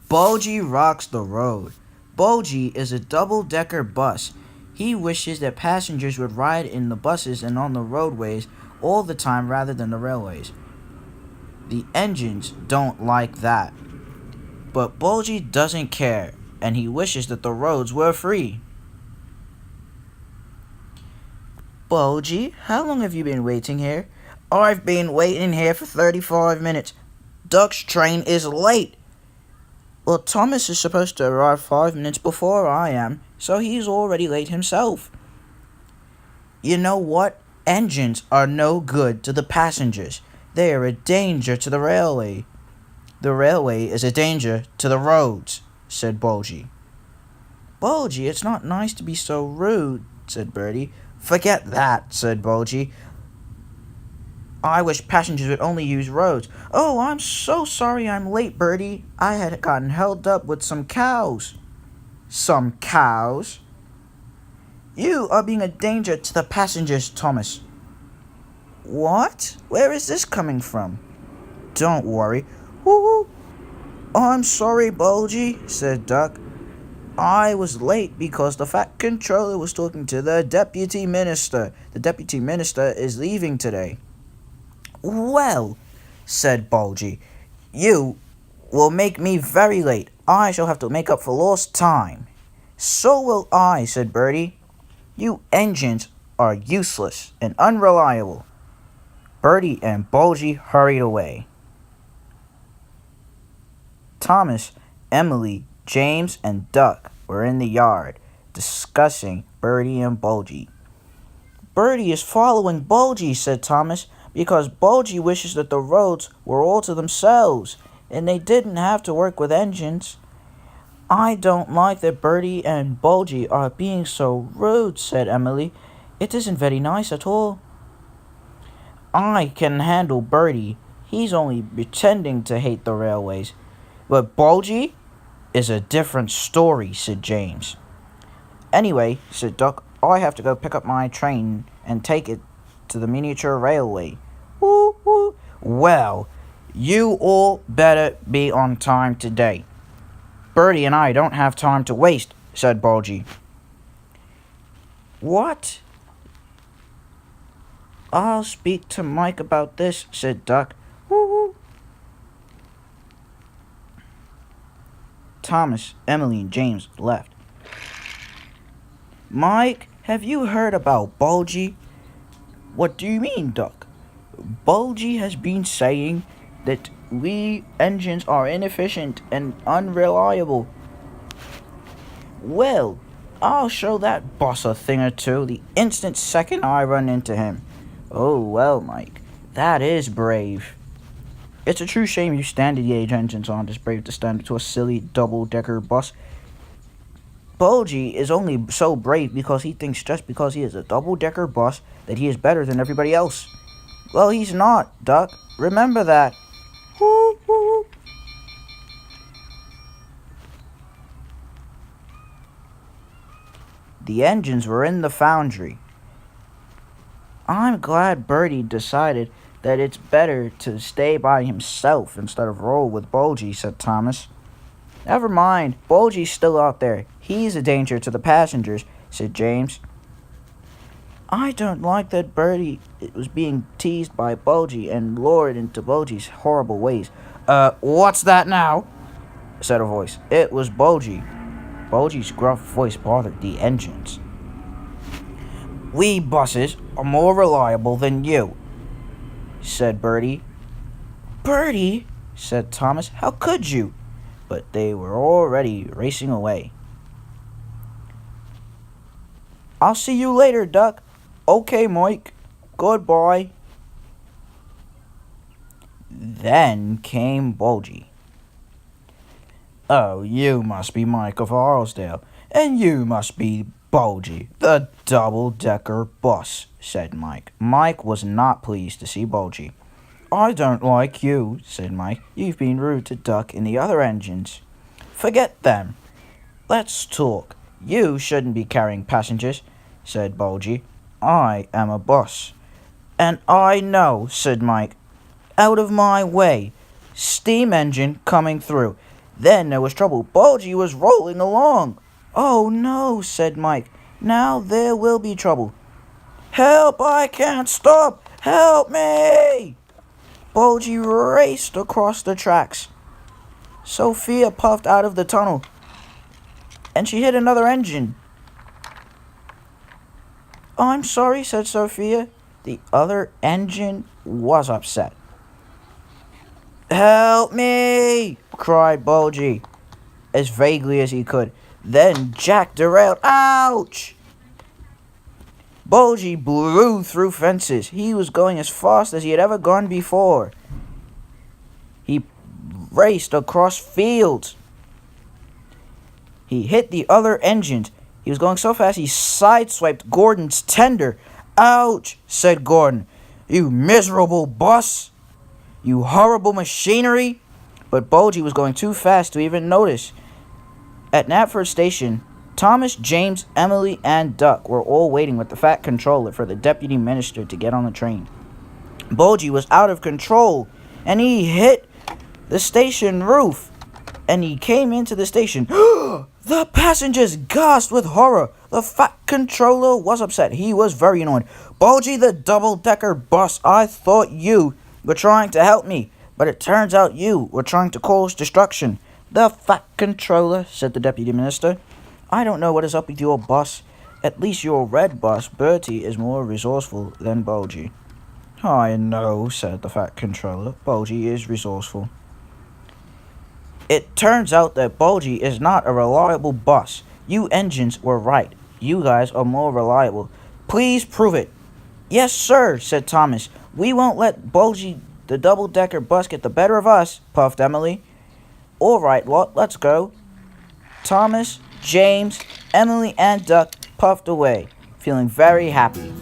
Bulgy rocks the road. Bulgy is a double-decker bus. He wishes that passengers would ride in the buses and on the roadways all the time rather than the railways. The engines don't like that. But Bulgy doesn't care, and he wishes that the roads were free. Bulgy, how long have you been waiting here? I've been waiting here for 35 minutes. Duck's train is late. Well, Thomas is supposed to arrive 5 minutes before I am, so he's already late himself. You know what? Engines are no good to the passengers. They are a danger to the railway. The railway is a danger to the roads, said Bulgy. Bulgy, it's not nice to be so rude, said Bertie. Forget that, said Bulgy. I wish passengers would only use roads. Oh, I'm so sorry I'm late, Bertie. I had gotten held up with some cows. Some cows? You are being a danger to the passengers, Thomas. What? Where is this coming from? Don't worry. Woo-hoo. I'm sorry, Bulgy, said Duck. I was late because the Fat Controller was talking to the Deputy Minister. The Deputy Minister is leaving today. Well, said Bulgy, you will make me very late. I shall have to make up for lost time. So will I, said Bertie. You engines are useless and unreliable. Bertie and Bulgy hurried away. Thomas, Emily, James, and Duck were in the yard, discussing Bertie and Bulgy. Bertie is following Bulgy, said Thomas, because Bulgy wishes that the roads were all to themselves, and they didn't have to work with engines. I don't like that Bertie and Bulgy are being so rude, said Emily. It isn't very nice at all. I can handle Bertie. He's only pretending to hate the railways. But Bulgy is a different story, said James. Anyway, said Duck, I have to go pick up my train and take it to the miniature railway. Woo woo. Well, you all better be on time today. Bertie and I don't have time to waste, said Bulgy. What? I'll speak to Mike about this, said Duck. Woo woo. Thomas, Emily, and James left. Mike, have you heard about Bulgy? What do you mean, Duck? Bulgy has been saying that we engines are inefficient and unreliable. Well, I'll show that boss a thing or two the instant second I run into him. Oh, well, Mike, that is brave. It's a true shame you standard-gauge engines aren't as brave to stand up to a silly double-decker bus. Bulgy is only so brave because he thinks just because he is a double-decker bus that he is better than everybody else. Well, he's not, Duck. Remember that. Woo, woo. The engines were in the foundry. I'm glad Bertie decided that it's better to stay by himself instead of roll with Bulgy, said Thomas. Never mind, Bulgy's still out there. He's a danger to the passengers, said James. I don't like that Bertie was being teased by Bulgy and lured into Bulgy's horrible ways. What's that now? Said a voice. It was Bulgy. Bulgy's gruff voice bothered the engines. We buses are more reliable than you, said Bertie. Bertie, said Thomas, how could you? But they were already racing away. I'll see you later, Duck. Okay, Mike. Goodbye. Then came Bulgy. Oh, you must be Mike of Arlesdale, and you must be Bulgy, the double-decker bus, said Mike. Mike was not pleased to see Bulgy. I don't like you, said Mike. You've been rude to Duck and the other engines. Forget them. Let's talk. You shouldn't be carrying passengers, said Bulgy. I am a bus. And I know, said Mike. Out of my way. Steam engine coming through. Then there was trouble. Bulgy was rolling along. "Oh no," said Mike. "Now there will be trouble." "Help, I can't stop! Help me!" Bulgy raced across the tracks. Sophia puffed out of the tunnel, and she hit another engine. "I'm sorry," said Sophia. The other engine was upset. "Help me!" cried Bulgy, as vaguely as he could. Then Jack derailed. "Ouch!" Bulgy blew through fences. He was going as fast as he had ever gone before. He raced across fields. He hit the other engines. He was going so fast he sideswiped Gordon's tender. "Ouch," said Gordon. "You miserable bus. You horrible machinery." But Bulgy was going too fast to even notice. At Knapford Station, Thomas, James, Emily, and Duck were all waiting with the fat controller for the deputy minister to get on the train. Bulgy was out of control, and he hit the station roof, and he came into the station. The passengers gasped with horror. The fat controller was upset. He was very annoyed. "Bulgy, the double-decker bus, I thought you were trying to help me, but it turns out you were trying to cause destruction." "The fat controller," said the deputy minister. "I don't know what is up with your bus. At least your red bus, Bertie, is more resourceful than Bulgy." "I know," said the fat controller. "Bulgy is resourceful." "It turns out that Bulgy is not a reliable bus. You engines were right. You guys are more reliable. Please prove it." "Yes, sir," said Thomas. "We won't let Bulgy, the double-decker bus, get the better of us," puffed Emily. "All right, let's go." Thomas, James, Emily, and Duck puffed away, feeling very happy.